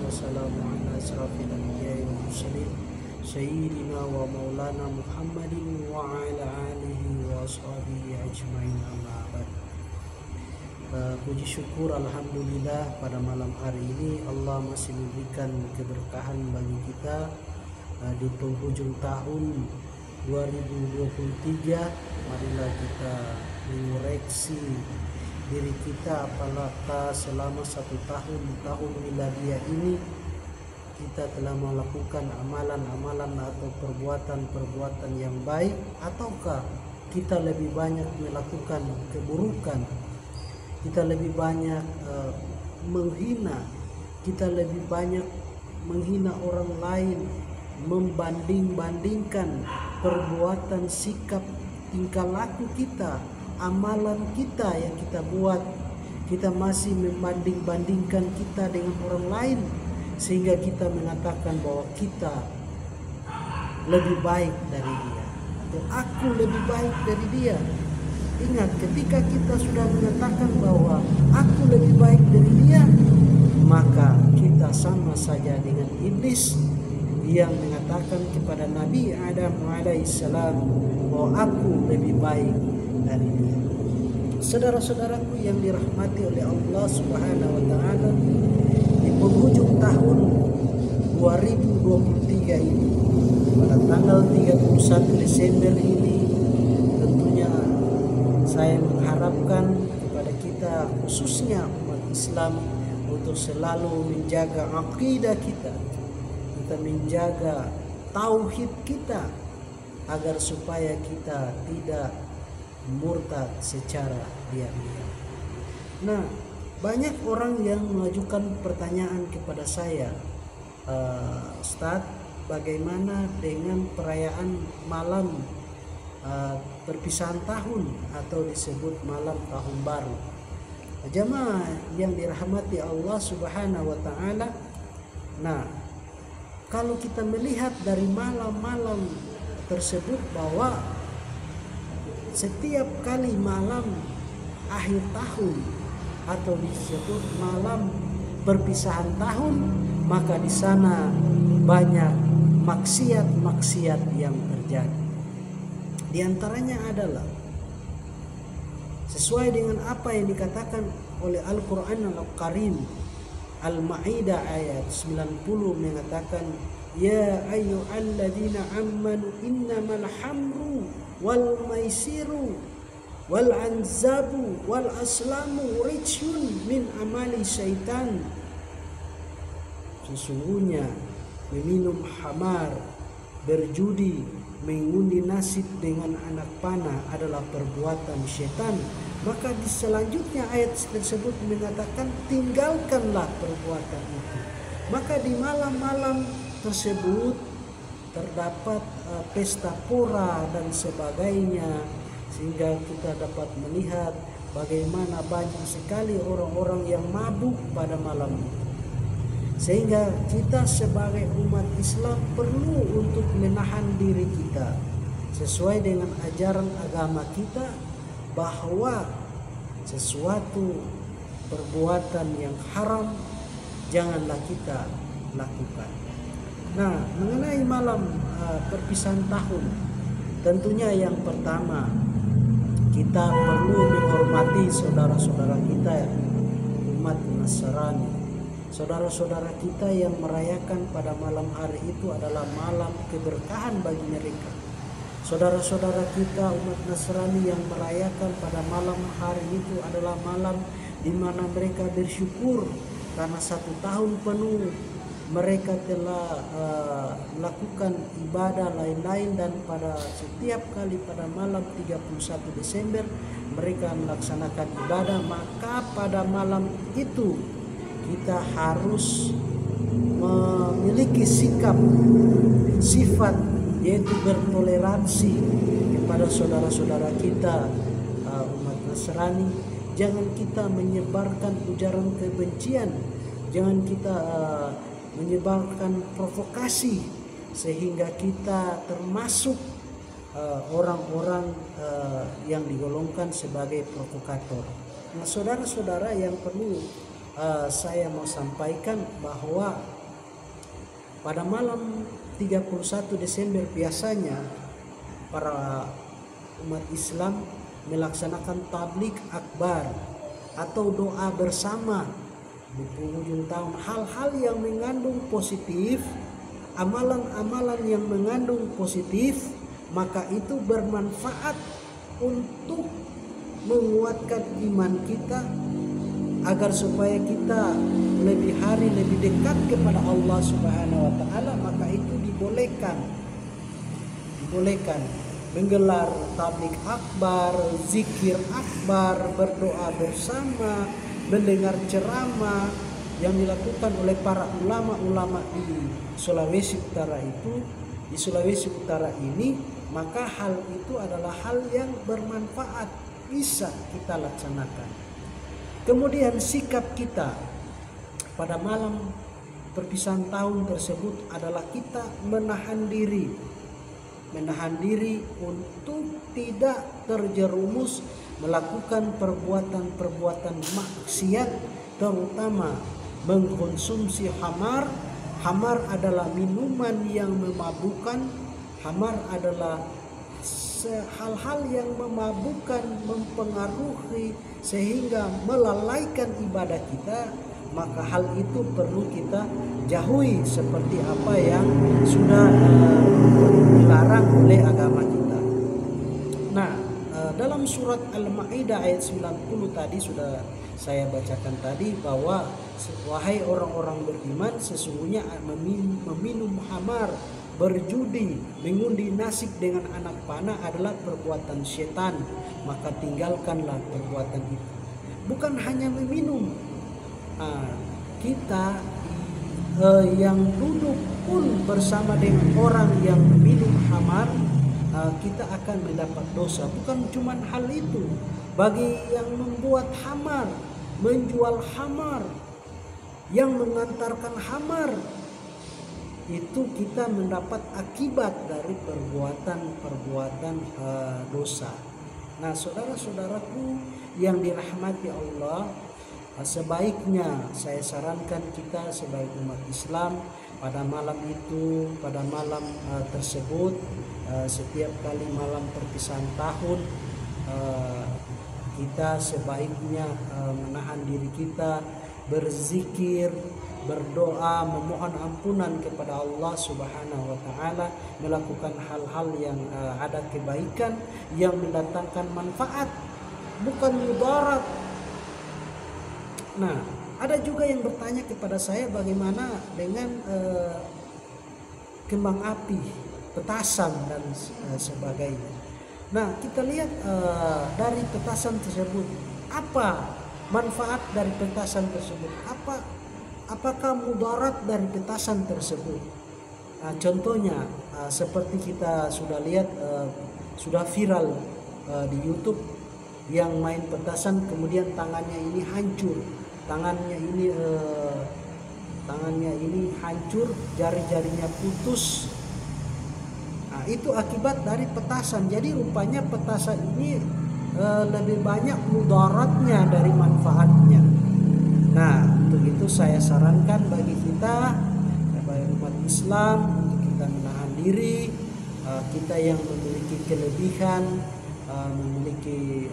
wassalamu ala asrafil anbiya'i wal mursalin sayyidina wa maulana Muhammadin wa ala alihi wa ashabihi ajmain, amma ba'd. Puji syukur alhamdulillah, pada malam hari ini Allah masih memberikan keberkahan bagi kita di penghujung tahun 2023. Marilah kita mengoreksi diri kita, apakah selama 1 tahun miladiah ini kita telah melakukan amalan-amalan atau perbuatan-perbuatan yang baik, ataukah kita lebih banyak melakukan keburukan, kita lebih banyak menghina, kita lebih banyak menghina orang lain, membanding-bandingkan perbuatan, sikap, tingkah laku kita, amalan kita yang kita buat, kita masih membanding-bandingkan kita dengan orang lain, sehingga kita mengatakan bahwa kita lebih baik dari dia, atau aku lebih baik dari dia. Ingat, ketika kita sudah mengatakan bahwa aku lebih baik dari dia, maka kita sama saja dengan iblis yang mengatakan kepada Nabi Adam alaihissalam bahwa aku lebih baik dari dia. Saudara-saudaraku yang dirahmati oleh Allah Subhanahu wa taala, di penghujung tahun 2023 ini, pada tanggal 31 Desember ini, tentunya saya mengharapkan kepada kita, khususnya umat Islam, untuk selalu menjaga akidah kita menjaga tauhid kita, agar supaya kita tidak murtad secara diam-diam. Nah, banyak orang yang mengajukan pertanyaan kepada saya, Ustadz, bagaimana dengan perayaan malam perpisahan tahun atau disebut malam tahun baru? Jamaah yang dirahmati Allah Subhanahu wa taala, nah, kalau kita melihat dari malam-malam tersebut, bahwa setiap kali malam akhir tahun atau disebut malam perpisahan tahun, maka di sana banyak maksiat-maksiat yang terjadi. Di antaranya adalah sesuai dengan apa yang dikatakan oleh Al-Quran Al-Karim, Al-Ma'idah ayat 90 mengatakan, ya ayyuhalladzina amanu innamal hamru wal maisiru wal anzabu wal aslamu rijsun min amali syaitan. Sesungguhnya meminum khamar, berjudi, mengundi nasib dengan anak panah adalah perbuatan syaitan. Maka di selanjutnya ayat tersebut mengatakan, tinggalkanlah perbuatan itu. Maka di malam-malam tersebut terdapat pesta pora dan sebagainya, sehingga kita dapat melihat bagaimana banyak sekali orang-orang yang mabuk pada malam itu. Sehingga kita sebagai umat Islam perlu untuk menahan diri kita sesuai dengan ajaran agama kita, bahwa sesuatu perbuatan yang haram janganlah kita lakukan. Nah, mengenai malam perpisahan tahun, tentunya yang pertama kita perlu menghormati saudara-saudara kita umat Nasrani. Saudara-saudara kita yang merayakan pada malam hari itu adalah malam keberkahan bagi mereka. Saudara-saudara kita umat Nasrani yang merayakan pada malam hari itu adalah malam di mana mereka bersyukur karena 1 tahun penuh mereka telah melakukan ibadah lain-lain, dan pada setiap kali pada malam 31 Desember mereka melaksanakan ibadah. Maka pada malam itu kita harus memiliki sifat yaitu bertoleransi kepada saudara-saudara kita umat Nasrani. Jangan kita menyebarkan ujaran kebencian, jangan kita menyebarkan provokasi sehingga kita termasuk orang-orang yang digolongkan sebagai provokator. Nah, saudara-saudara yang perlu saya mau sampaikan bahwa pada malam 31 Desember biasanya para umat Islam melaksanakan tablik akbar atau doa bersama di penghujung tahun. Hal-hal yang mengandung positif, amalan-amalan yang mengandung positif, maka itu bermanfaat untuk menguatkan iman kita agar supaya kita lebih hari lebih dekat kepada Allah Subhanahu wa taala. Maka itu dibolehkan menggelar tablik akbar, zikir akbar, berdoa bersama, mendengar ceramah yang dilakukan oleh para ulama-ulama di Sulawesi Utara ini, maka hal itu adalah hal yang bermanfaat, bisa kita laksanakan. Kemudian sikap kita pada malam perpisahan tahun tersebut adalah kita menahan diri untuk tidak terjerumus melakukan perbuatan maksiat, terutama mengkonsumsi khamar. Khamar adalah minuman yang memabukkan. Khamar adalah hal-hal yang memabukkan, mempengaruhi sehingga melalaikan ibadah kita, maka hal itu perlu kita jauhi seperti apa yang sudah dilarang oleh agama kita. Nah, dalam surat Al-Maidah ayat 90 tadi sudah saya bacakan tadi, bahwa wahai orang-orang beriman, sesungguhnya meminum khamar, berjudi, mengundi nasib dengan anak panah adalah perbuatan setan, maka tinggalkanlah perbuatan itu. Bukan hanya meminum, kita yang duduk pun bersama dengan orang yang meminum khamar, kita akan mendapat dosa. Bukan cuma hal itu, bagi yang membuat khamar, menjual khamar, yang mengantarkan khamar, itu kita mendapat akibat dari perbuatan dosa. Nah, saudara-saudaraku yang dirahmati Allah, sebaiknya saya sarankan kita sebagai umat Islam pada malam tersebut, setiap kali malam perpisahan tahun, kita sebaiknya menahan diri kita, berzikir, berdoa, memohon ampunan kepada Allah Subhanahu wa taala, melakukan hal-hal yang ada kebaikan yang mendatangkan manfaat, bukan mudarat. Nah, ada juga yang bertanya kepada saya, bagaimana dengan kembang api, petasan dan sebagainya. Nah, kita lihat dari petasan tersebut, apa manfaat dari petasan tersebut? Apakah mudarat dari petasan tersebut? Contohnya seperti kita sudah lihat, sudah viral di YouTube, yang main petasan kemudian tangannya ini hancur, tangannya ini hancur, jari-jarinya putus. Itu akibat dari petasan. Jadi rupanya petasan ini lebih banyak mudaratnya dari manfaatnya. Nah, untuk itu saya sarankan bagi kita sebagai umat Islam, untuk kita menahan diri. Kita yang memiliki kelebihan, memiliki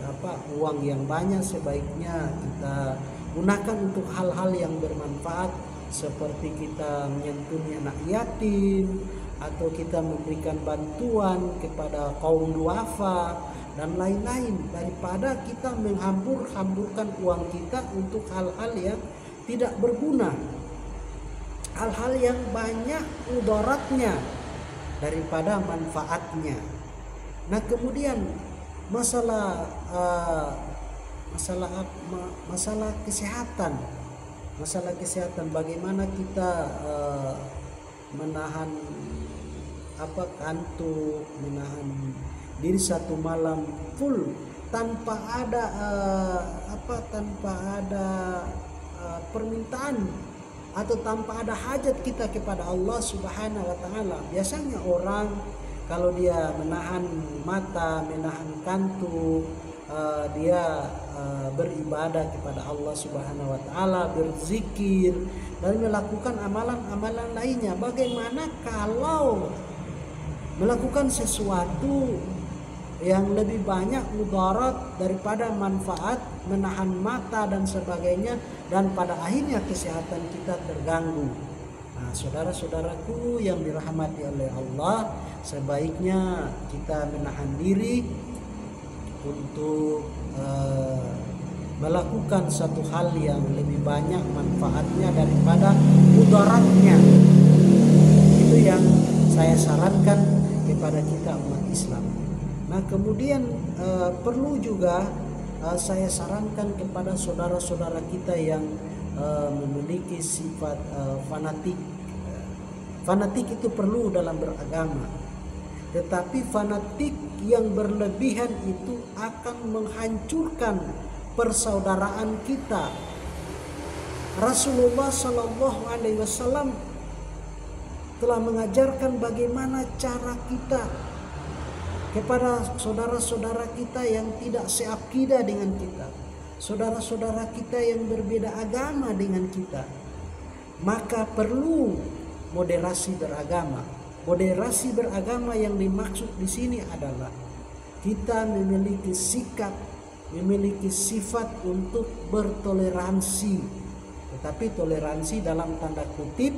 uang yang banyak, sebaiknya kita gunakan untuk hal-hal yang bermanfaat, seperti kita menyantuni anak yatim, atau kita memberikan bantuan kepada kaum duafa dan lain-lain, daripada kita hamburkan uang kita untuk hal-hal yang tidak berguna, hal-hal yang banyak mudaratnya daripada manfaatnya. Nah, kemudian masalah kesehatan, bagaimana kita menahan kantuk, menahan diri satu malam full tanpa ada permintaan atau tanpa ada hajat kita kepada Allah Subhanahu wa taala. Biasanya orang kalau dia menahan mata, menahan kantuk, dia beribadah kepada Allah Subhanahu wa taala, berzikir dan melakukan amalan-amalan lainnya. Bagaimana kalau melakukan sesuatu yang lebih banyak mudarat daripada manfaat, menahan mata dan sebagainya, dan pada akhirnya kesehatan kita terganggu. Nah, saudara-saudaraku yang dirahmati oleh Allah, sebaiknya kita menahan diri untuk melakukan satu hal yang lebih banyak manfaatnya daripada mudaratnya. Itu yang saya sarankan kepada kita umat Islam. Nah, kemudian perlu juga saya sarankan kepada saudara-saudara kita yang memiliki sifat fanatik. Fanatik itu perlu dalam beragama, tetapi fanatik yang berlebihan itu akan menghancurkan persaudaraan kita. Rasulullah Shallallahu Alaihi Wasallam telah mengajarkan bagaimana cara kita kepada saudara-saudara kita yang tidak seakidah dengan kita, saudara-saudara kita yang berbeda agama dengan kita. Maka perlu moderasi beragama. Moderasi beragama yang dimaksud di sini adalah kita memiliki sikap, memiliki sifat untuk bertoleransi. Tetapi toleransi dalam tanda kutip,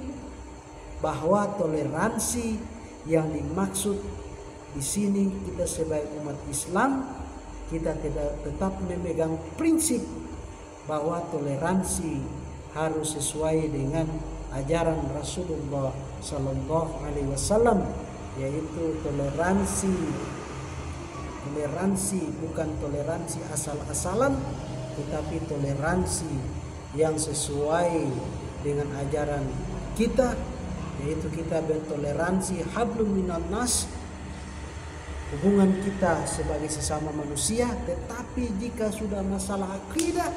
bahwa toleransi yang dimaksud di sini kita sebagai umat Islam, kita tetap memegang prinsip bahwa toleransi harus sesuai dengan ajaran Rasulullah Sallallahu Alaihi Wasallam, yaitu toleransi bukan toleransi asal-asalan, tetapi toleransi yang sesuai dengan ajaran kita, yaitu kita bertoleransi hablum minan nas, hubungan kita sebagai sesama manusia. Tetapi jika sudah masalah akidah,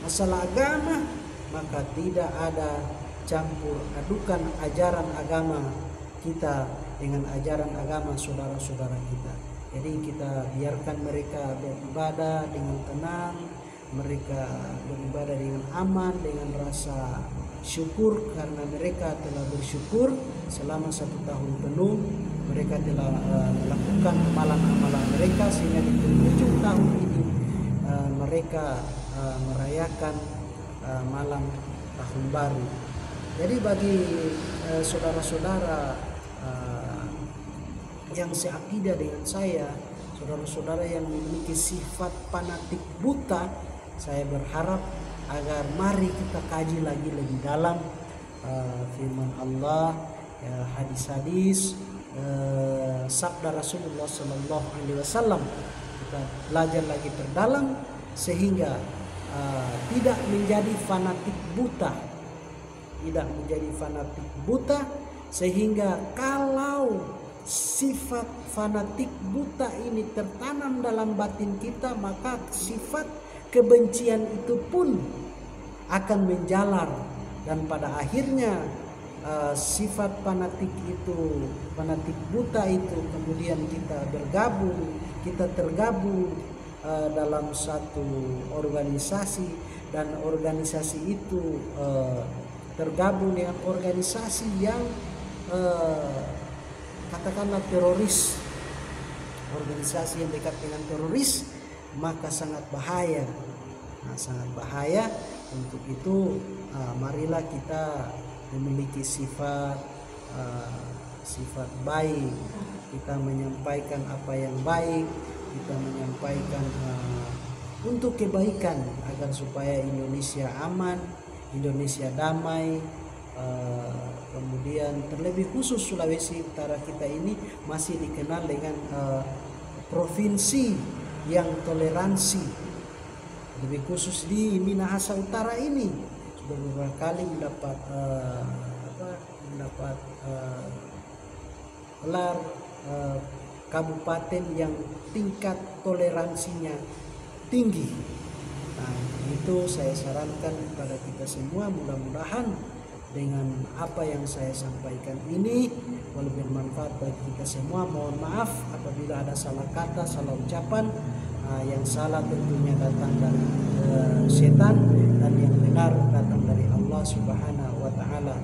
masalah agama, maka tidak ada campur adukan ajaran agama kita dengan ajaran agama saudara-saudara kita. Jadi kita biarkan mereka beribadah dengan tenang, mereka beribadah dengan aman, dengan rasa syukur, karena mereka telah bersyukur selama 1 tahun penuh. Mereka telah melakukan amalan-amalan mereka, sehingga di penghujung tahun ini mereka merayakan malam tahun baru. Jadi bagi saudara-saudara yang seakidah dengan saya, saudara-saudara yang memiliki sifat fanatik buta, saya berharap agar mari kita kaji lagi lebih dalam firman Allah, hadis-hadis, sabda Rasulullah Sallallahu Alaihi Wasallam. Kita belajar lagi terdalam sehingga tidak menjadi fanatik buta, sehingga kalau sifat fanatik buta ini tertanam dalam batin kita, maka sifat kebencian itu pun akan menjalar, dan pada akhirnya sifat fanatik buta itu kemudian kita tergabung dalam satu organisasi, dan organisasi itu tergabung dengan organisasi yang katakanlah teroris, organisasi yang dekat dengan teroris, maka sangat bahaya. Sangat bahaya. Untuk itu marilah kita memiliki sifat baik, kita menyampaikan apa yang baik, kita menyampaikan untuk kebaikan, agar supaya Indonesia aman, Indonesia damai. Kemudian terlebih khusus Sulawesi Utara kita ini masih dikenal dengan provinsi yang toleransi. Lebih khusus di Minahasa Utara ini sudah beberapa kali mendapat gelar kabupaten yang tingkat toleransinya tinggi. Nah, itu saya sarankan kepada kita semua, mudah-mudahan dengan apa yang saya sampaikan ini boleh bermanfaat bagi kita semua. Mohon maaf apabila ada salah kata, salah ucapan. Yang salah tentunya datang dari setan, dan yang benar datang dari Allah Subhanahu wa taala.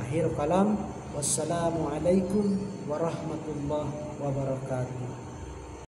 Akhir kalam, wassalamualaikum warahmatullahi wabarakatuh.